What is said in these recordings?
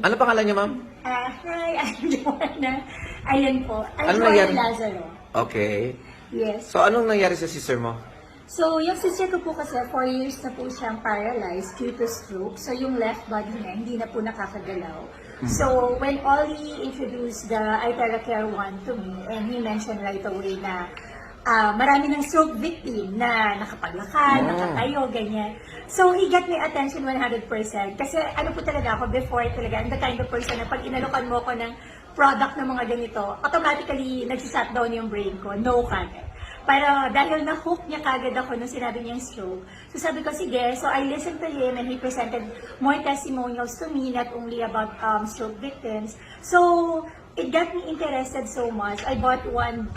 Ano pangalan niya, ma'am? Hi, I'm Joanna. Ayan po. I'm Ano Joanna nangyari? Lazaro. Okay. Yes. So, anong nangyari sa sister mo? So, yung sister ko po kasi 4 years na po siyang paralyzed due to stroke. So, yung left body niya, hindi na po nakakagalaw. So, when Ollie introduced the iTerra Care 1 to me, and he mentioned right away na marami ng stroke victim na nakapaglakad, nakatayo, ganyan. So, he got my attention 100%. Kasi ano po talaga ako, before talaga, I'm the kind of person na pag inalokan mo ko ng product ng mga ganito, automatically nagsishutdown yung brain ko. No kagad. Pero dahil na-hook niya kagad ako nung sinabi niyang stroke, so sabi ko, sige, so I listened to him and he presented more testimonials to me, not only about stroke victims. So, it got me interested so much. I bought one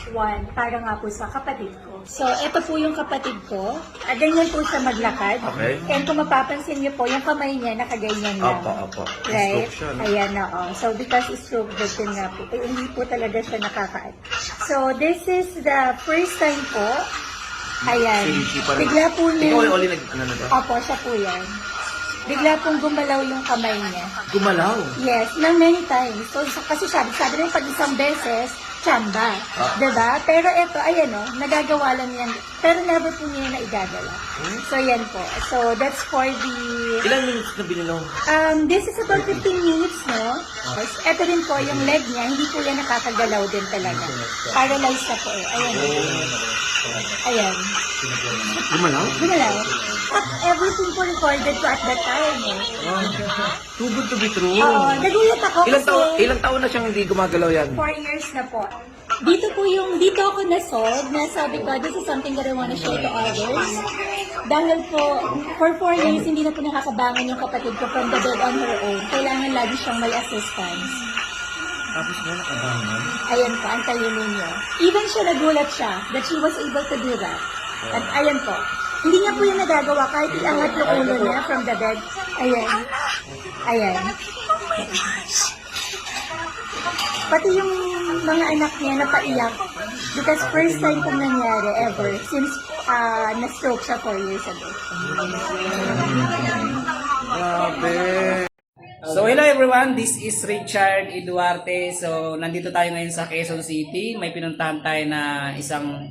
para nga po sa kapatid ko. So, ito po yung kapatid ko. Ganyan po siya maglakad. Okay. And kung mapapansin niyo po, yung kamay niya nakaganyan lang. Opo. Right? Stroke siya, no? Ayan na, So, because stroke victim nga po, hindi po talaga siya nakakaat. So, this is the first time po. Ayan. Hindi pa rin. Bigla po Ikaw niya. yung Oli ano ba? Opo, siya po yan. Bigla pong gumalaw yung kamay niya. Gumalaw. Yes, ng many times. So, kasi sabi rin pag isang beses, tsamba. Diba? Pero ito, ayan nagagawa lang yan. Pero never po niya na igagala. So, yan po. So, that's for the... Ilang minutes na binilong? This is about 15 minutes, no? Ito rin po, yung leg niya, hindi po yan nakakagalaw din talaga. Paralyzed na po eh. Ayan. Ayan. Gumalaw? Gumalaw. At everything po recorded ko at that time eh. Too good to be true. Oo, nagulat ako Ilang taon na siyang hindi gumagalaw yan? 4 years na po. Dito ako nasold na sabi ko, this is something that I want to share to others. Dahil po, for 4 years, hindi na po nakakabangon yung kapatid ko from the bed on her own. Kailangan lagi siyang may assistance. Tapos mo nakabangon? Ayan po, ang talino niya. Even siya nagulat siya that she was able to do that. At ayan po, hindi niya po yung nagagawa kahit iangat yung ulo niya from the bed. Ayan. Ayan. Pati yung mga anak niya napaiyak because first time pong nangyari ever since na-stroke siya 4 years ago. Grabe. So hello everyone, this is Richard Eduarte. So nandito tayo ngayon sa Quezon City. May pinuntahan tayo na isang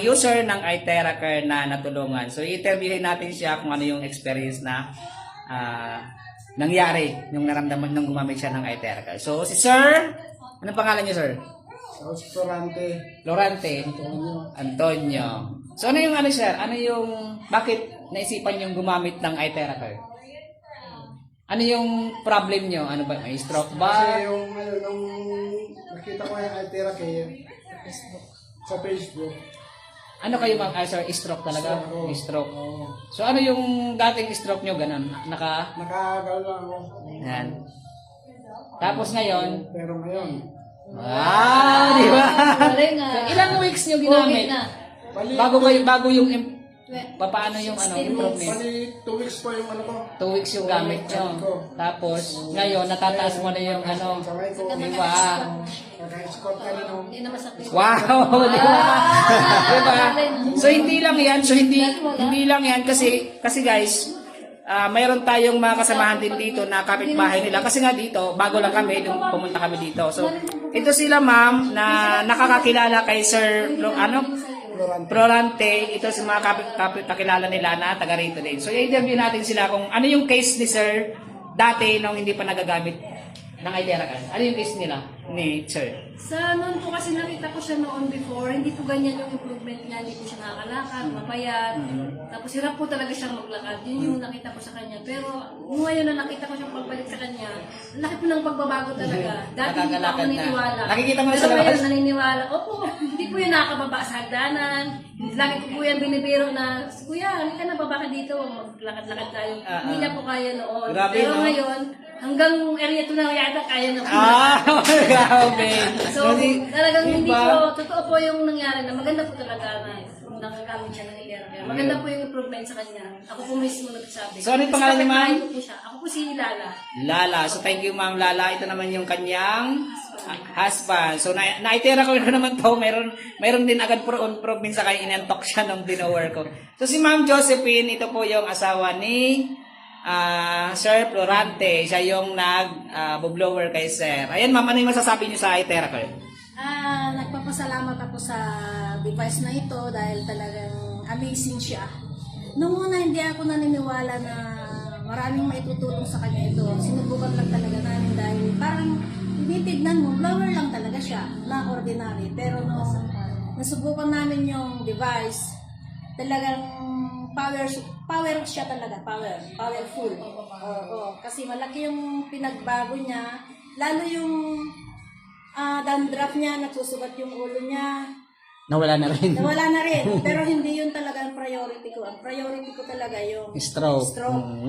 user ng iTerra Care na natulungan. So i-interviewin natin siya kung ano yung experience na nangyari, yung naramdaman nung gumamit siya ng iTerra Care. So si Sir, anong pangalan niyo, Sir? Lorante. Antonio. So ano yung Sir? Ano yung bakit naisipan yung gumamit ng iTerra Care? Ano yung problem nyo? Ano ba? May stroke ba? Kasi yung nakita ko yung iTerra Care sa Facebook. Ano kayo sir? Stroke talaga? Stroke. So ano yung dating stroke nyo? Ganun? Nakagalaw lang ako. Yan. Tapos ngayon? Pero ngayon, Wow! Di ba? So, ilang weeks nyo ginamit? Bago yung paano yung improvement? bali 2 weeks pa yung ano ko. 2 weeks yung gamit nyo. Tapos ngayon natataas mo na yung Kamay ko. di ba? Naka-escort ka rin ako. Wow! Di ba? Diba? So hindi lang yan. So hindi lang yan kasi guys, mayroon tayong mga kasamahan din dito na kapitbahay nila. Kasi nga dito, bago lang kami, pumunta kami dito. So ito sila ma'am na nakakakilala kay Sir Lorante. Ito sa mga kakilala nila na taga rito din. So i-interview natin sila kung ano yung case ni Sir dati nung hindi pa nagagamit ng iTerra Care. Ano yung case nila ni Sir? Sa noon po kasi nakita ko siya noon before, hindi po ganyan yung improvement niya, hindi po siya nakakalakad, mapayat. Tapos hirap po talaga siyang maglakad. Yun yung nakita ko sa kanya. Pero ngayon na nakita ko siyang pagbalik sa kanya, laki po ng pagbabago talaga. Dati hindi pa ako naniniwala. Nakikita mo na Pero sa labas? ngayon naniniwala. Opo, hindi po yan nakakababa sa hagdanan. Lagi ko po yan binibiro na, Kuya, halika na baba ka dito, maglakad-lakad tayo. Hindi niya po kaya noon. Grabe, Pero no? ngayon, hanggang area 2 na yata kaya na po. Grabe. So, talagang Diba? hindi po, totoo po yung nangyari na maganda po talaga na nakagamit siya ng iTerra Care. Maganda po yung improvement sa kanya. Ako po mismo nagsabi. So, ano yung pangalan niya, ma'am? Kasi kapitbahay ko po siya. Ako po si Lala. Lala. So thank you ma'am Lala. Ito naman yung kanyang husband. So na-itera ko naman to. Meron din agad improvement sa kanya. Inantok siya nung dinower ko. So si Ma'am Josephine, ito po yung asawa ni Sir Florante, siya yung nag-blower kay Sir. Ayan ma'am, ano yung masasabi niyo sa iTeracare? Nagpapasalamat ako sa device na ito dahil talagang amazing siya. Noong una hindi ako naniniwala na maraming maitutulong sa kanya ito. Sinubukan lang talaga namin dahil parang tinitignan mo, blower lang talaga siya na ordinary. Pero nung nasubukan namin yung device, talagang power siya talaga, powerful. Oo, kasi malaki yung pinagbago niya, lalo yung dandruff niya, nagsusugat yung ulo niya. Nawala na rin. Nawala na rin, pero hindi yun talaga ang priority ko. Ang priority ko talaga yung Stroke.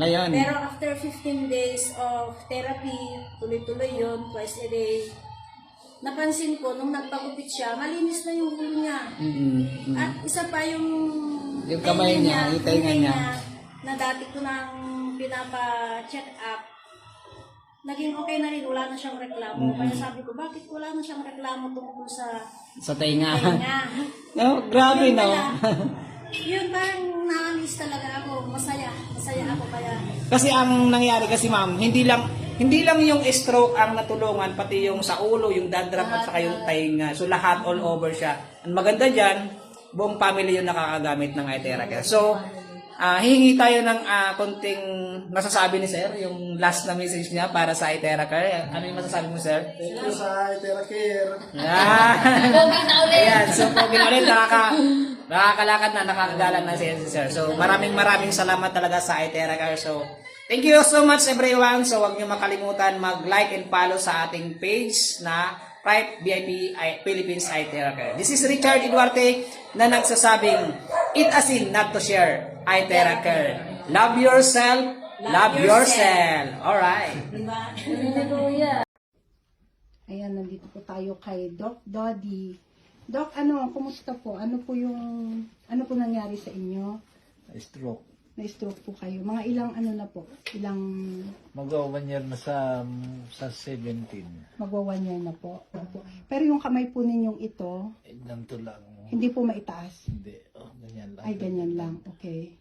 Ngayon. Pero after 15 days of therapy, tuloy-tuloy yun, twice a day, napansin ko, nung nagpagupit siya, malinis na yung ulo niya. At isa pa yung kamay niya, yung tenga niya. Na dati ko nang pinapa-check up, naging okay na rin, wala na siyang reklamo. Kaya sabi ko, bakit wala na siyang reklamo tungkol sa tenga. tenga? No, grabe Yun no. pala, yun parang naamis talaga ako, masaya ako kaya. Kasi ang nangyari kasi ma'am, hindi lang yung stroke ang natulungan, pati yung sa ulo, yung dandruff at saka yung tainga. So lahat all over siya. Ang maganda diyan, buong family yung nakakagamit ng iTeracare. So hihingi tayo ng konting masasabi ni Sir, yung last na message niya para sa iTeracare. Ano yung masasabi mo, Sir? Thank you sa iTeracare. Ayan, so pogi na ulit, nakakalakad na, nakakagalan na si Sir. So maraming salamat talaga sa iTeracare. So thank you so much everyone. So huwag niyo makalimutan mag-like and follow sa ating page na Pride VIP Philippines iTeracare. This is Richard Eduarte na nagsasabing, eat asin, not to share. iTeracare. Love yourself, love yourself. Alright. Diba? Ayan, nandito po tayo kay Doc Doddy. Doc, kumusta po? Ano po nangyari sa inyo? Stroke. Na-stroke po kayo. Mga ilang na po? Mag-1 year na sa 17. Magwa 1 year na po. Opo. Pero yung kamay po ninyong ito, Ganito lang. hindi po maitaas. Hindi. Ganyan lang. Ay, ganyan lang. Okay.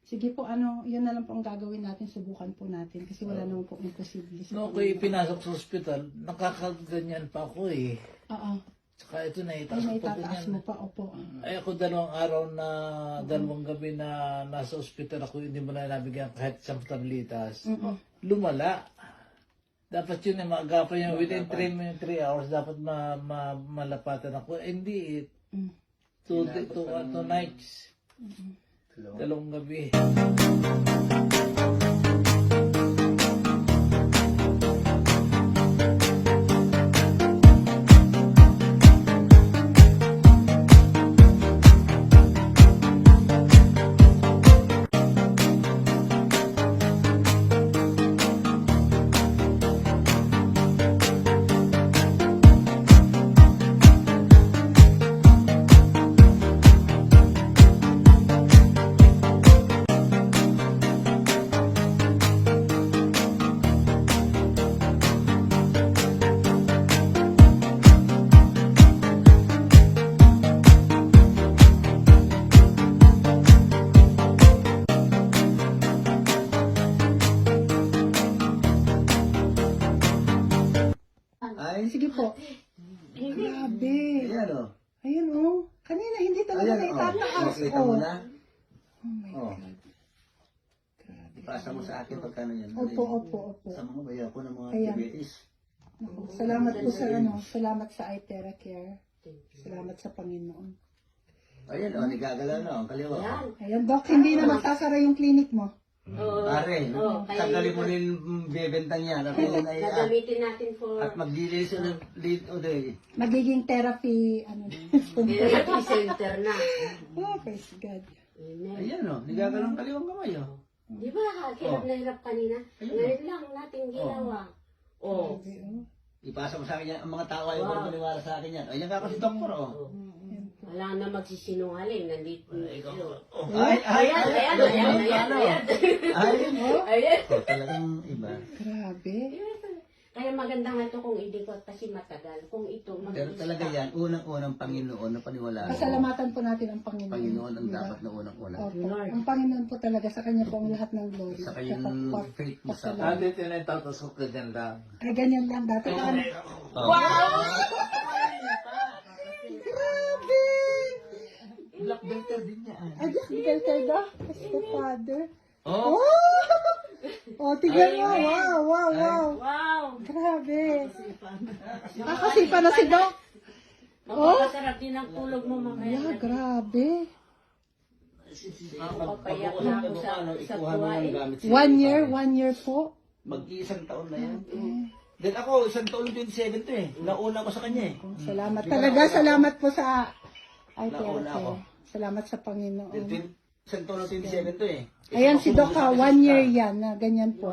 Sige po, yun na lang po ang gagawin natin. Subukan po natin. Kasi wala naman po imposible. No, ko'y pinasok sa ospital, nakakaganyan pa ako eh. Oo. Tsaka ito Ay, naitaas ko pa naitataas ganyan. mo pa. Opo. Ay ako dalawang gabi na nasa ospital ako, hindi mo na nabigyan kahit 10 tablitas. Lumala. Dapat yun yung maagapan yun. Within 3 hours, dapat malapatan ako. Eh, hindi. 2 nights. Dalawang gabi. Sige po. Grabe. Ayan o. Ayun Kanina hindi talaga naitataas. Nakita mo na? Oh my Oh. God. Ipasa mo sa akin pagkano yan. Opo. Sa mga bayaw ko ng mga Ayan. diabetes. Naku, salamat po sa salamat sa iTeracare. Salamat sa Panginoon. Ayan o, nagagalaw na. Ang kaliwa. Ayan, Doc, hindi na magsasara yung clinic mo. Pare, tanggalin mo rin bebentang yan. At yun ay Gagamitin natin for at mag-delays ng lead o day. Magiging therapy, therapy center na. Oh, praise God. Amen. Ayan o, nagagalaw ang kaliwang kamay o. Di ba, hirap na hirap kanina? Ngayon lang natin ginawa. Oh. Ipasa mo sa akin yan. Ang mga tao ay wow. Maniwala sa akin yan. Ayan ka kasi doktor o. Wala na magsisinungaling. Nandito. Ay. Ayan. Ay. Ayan. Oh, talagang iba. Grabe. Kaya maganda nga ito kung idikot kasi matagal. Kung ito, Pero talaga yan, unang-unang Panginoon na paniwalaan. Pasalamatan po natin ang Panginoon. Panginoon ang Diba? dapat na unang-una. Opo. Ang Panginoon po talaga, sa Kanya po ang lahat ng glory. Saka yung faith mo sa Pasalamat. Dito na yung tatos ko ganyan lang. Ay, ganyan lang dati. Ano? Black belter din niya. Ay, belter daw. Kasi the father. Oh! Oh, tignan mo. Wow, wow, wow. wow! Grabe. Kakasipa na si Doc. Mapapasarap din ang tulog mo mamaya. Yeah, grabe. Papayak na ako sa Ikuha mo tuwa ng eh. gamit. 1 year po. Mag-iisang taon na yan. Then ako, isang taon 27 to eh. Nauna ko sa kanya eh. Salamat talaga. Salamat po sa... Ay, Nauna ako. Salamat sa Panginoon. Isang taon 27 to eh. Ayan si Doc, 1 year yan na ganyan po.